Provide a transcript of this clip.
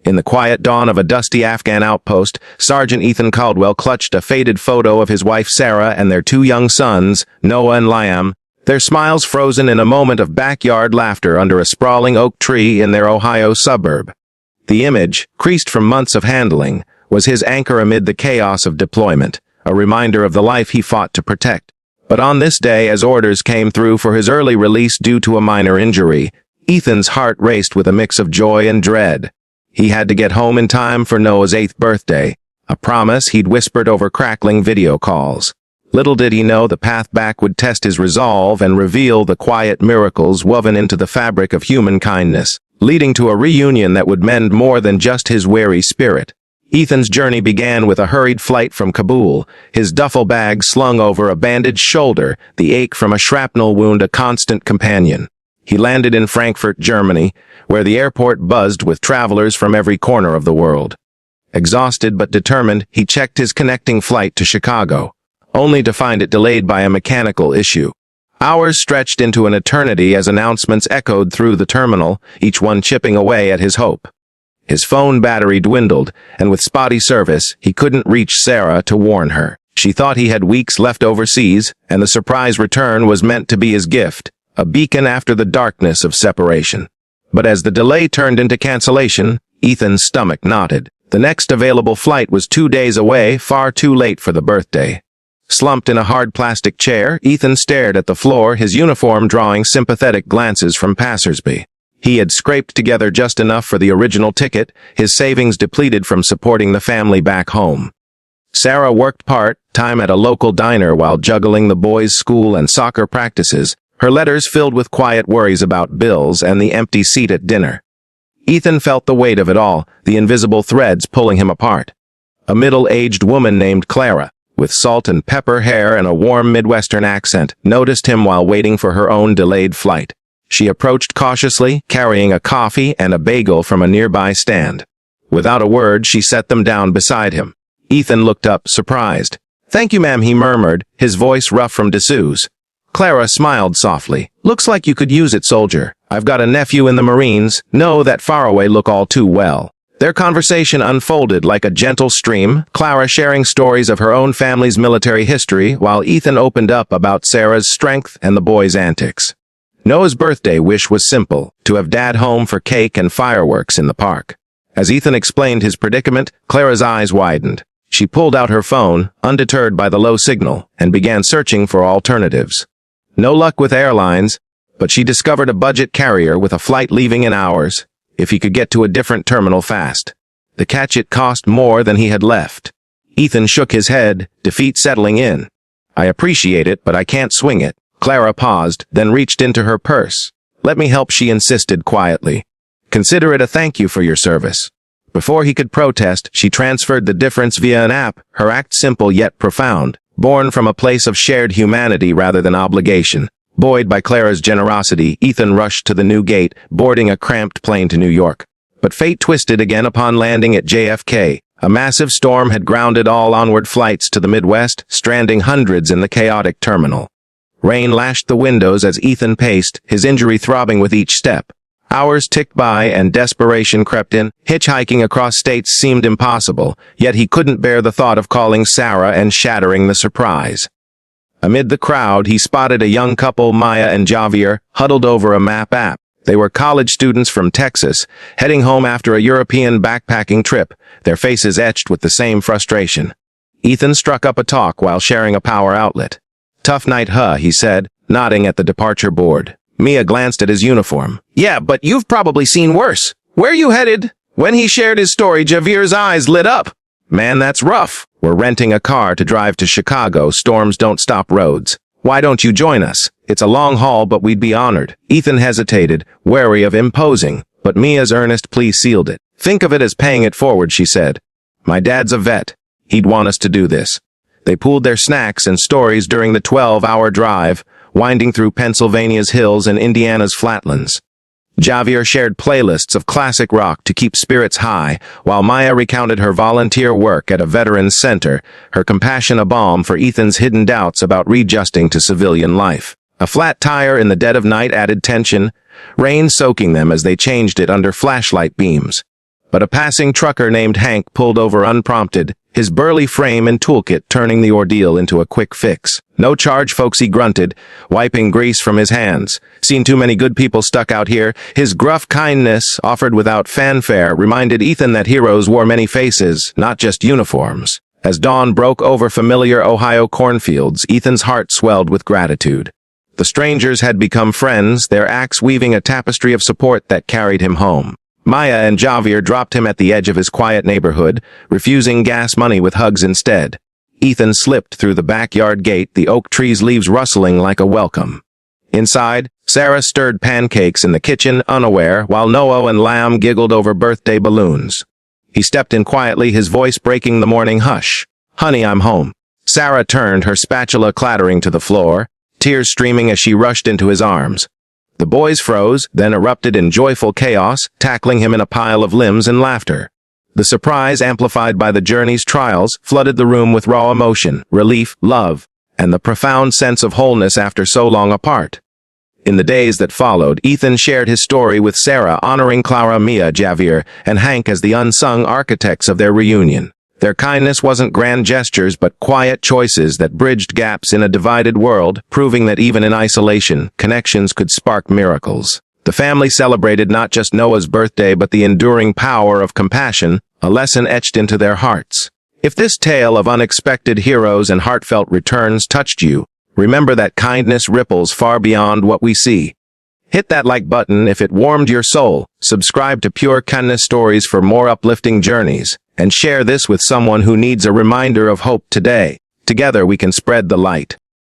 In the quiet dawn of a dusty Afghan outpost, Sergeant Ethan Caldwell clutched a faded photo of his wife Sarah and their two young sons, Noah and Liam, their smiles frozen in a moment of backyard laughter under a sprawling oak tree in their Ohio suburb. The image, creased from months of handling, was his anchor amid the chaos of deployment, a reminder of the life he fought to protect. But on this day, as orders came through for his early release due to a minor injury, Ethan's heart raced with a mix of joy and dread. He had to get home in time for Noah's 8th birthday, a promise he'd whispered over crackling video calls. Little did he know the path back would test his resolve and reveal the quiet miracles woven into the fabric of human kindness, leading to a reunion that would mend more than just his weary spirit. Ethan's journey began with a hurried flight from Kabul, his duffel bag slung over a bandaged shoulder, the ache from a shrapnel wound a constant companion. He landed in Frankfurt, Germany, where the airport buzzed with travelers from every corner of the world. Exhausted but determined, he checked his connecting flight to Chicago, only to find it delayed by a mechanical issue. Hours stretched into an eternity as announcements echoed through the terminal, each one chipping away at his hope. His phone battery dwindled, and with spotty service, he couldn't reach Sarah to warn her. She thought he had weeks left overseas, and the surprise return was meant to be his gift, a beacon after the darkness of separation. But as the delay turned into cancellation, Ethan's stomach knotted. The next available flight was 2 days away, far too late for the birthday. Slumped in a hard plastic chair, Ethan stared at the floor, his uniform drawing sympathetic glances from passersby. He had scraped together just enough for the original ticket, his savings depleted from supporting the family back home. Sarah worked part-time at a local diner while juggling the boys' school and soccer practices, her letters filled with quiet worries about bills and the empty seat at dinner. Ethan felt the weight of it all, the invisible threads pulling him apart. A middle-aged woman named Clara, with salt and pepper hair and a warm Midwestern accent, noticed him while waiting for her own delayed flight. She approached cautiously, carrying a coffee and a bagel from a nearby stand. Without a word, she set them down beside him. Ethan looked up, surprised. "Thank you, ma'am," he murmured, his voice rough from disuse. Clara smiled softly. "Looks like you could use it, soldier. I've got a nephew in the Marines. No, that far away look all too well." Their conversation unfolded like a gentle stream, Clara sharing stories of her own family's military history, while Ethan opened up about Sarah's strength and the boys' antics. Noah's birthday wish was simple, to have Dad home for cake and fireworks in the park. As Ethan explained his predicament, Clara's eyes widened. She pulled out her phone, undeterred by the low signal, and began searching for alternatives. No luck with airlines, but she discovered a budget carrier with a flight leaving in hours, if he could get to a different terminal fast. The catch: it cost more than he had left. Ethan shook his head, defeat settling in. "I appreciate it, but I can't swing it." Clara paused, then reached into her purse. "Let me help," she insisted quietly. "Consider it a thank you for your service." Before he could protest, she transferred the difference via an app, her act simple yet profound, born from a place of shared humanity rather than obligation. Buoyed by Clara's generosity, Ethan rushed to the new gate, boarding a cramped plane to New York. But fate twisted again upon landing at JFK. A massive storm had grounded all onward flights to the Midwest, stranding hundreds in the chaotic terminal. Rain lashed the windows as Ethan paced, his injury throbbing with each step. Hours ticked by and desperation crept in. Hitchhiking across states seemed impossible, yet he couldn't bear the thought of calling Sarah and shattering the surprise. Amid the crowd, he spotted a young couple, Maya and Javier, huddled over a map app. They were college students from Texas, heading home after a European backpacking trip, their faces etched with the same frustration. Ethan struck up a talk while sharing a power outlet. "Tough night, huh?" he said, nodding at the departure board. Mia glanced at his uniform. "Yeah, but you've probably seen worse. Where you headed?" When he shared his story, Javier's eyes lit up. "Man, that's rough. We're renting a car to drive to Chicago. Storms don't stop roads. Why don't you join us? It's a long haul, but we'd be honored." Ethan hesitated, wary of imposing, but Mia's earnest plea sealed it. "Think of it as paying it forward," she said. "My dad's a vet. He'd want us to do this." They pooled their snacks and stories during the 12-hour drive, winding through Pennsylvania's hills and Indiana's flatlands. Javier shared playlists of classic rock to keep spirits high, while Maya recounted her volunteer work at a veterans center, her compassion a balm for Ethan's hidden doubts about readjusting to civilian life. A flat tire in the dead of night added tension, rain soaking them as they changed it under flashlight beams. But a passing trucker named Hank pulled over unprompted, his burly frame and toolkit turning the ordeal into a quick fix. "No charge, folks," he grunted, wiping grease from his hands. "Seen too many good people stuck out here." His gruff kindness, offered without fanfare, reminded Ethan that heroes wore many faces, not just uniforms. As dawn broke over familiar Ohio cornfields, Ethan's heart swelled with gratitude. The strangers had become friends, their acts weaving a tapestry of support that carried him home. Maya and Javier dropped him at the edge of his quiet neighborhood, refusing gas money with hugs instead. Ethan slipped through the backyard gate, the oak tree's leaves rustling like a welcome. Inside, Sarah stirred pancakes in the kitchen, unaware, while Noah and Lamb giggled over birthday balloons. He stepped in quietly, his voice breaking the morning hush. "Honey, I'm home." Sarah turned, her spatula clattering to the floor, tears streaming as she rushed into his arms. The boys froze, then erupted in joyful chaos, tackling him in a pile of limbs and laughter. The surprise, amplified by the journey's trials, flooded the room with raw emotion, relief, love, and the profound sense of wholeness after so long apart. In the days that followed, Ethan shared his story with Sarah, honoring Clara, Mia, Javier, and Hank as the unsung architects of their reunion. Their kindness wasn't grand gestures, but quiet choices that bridged gaps in a divided world, proving that even in isolation, connections could spark miracles. The family celebrated not just Noah's birthday, but the enduring power of compassion, a lesson etched into their hearts. If this tale of unexpected heroes and heartfelt returns touched you, remember that kindness ripples far beyond what we see. Hit that like button if it warmed your soul, subscribe to Pure Kindness Stories for more uplifting journeys, and share this with someone who needs a reminder of hope today. Together we can spread the light.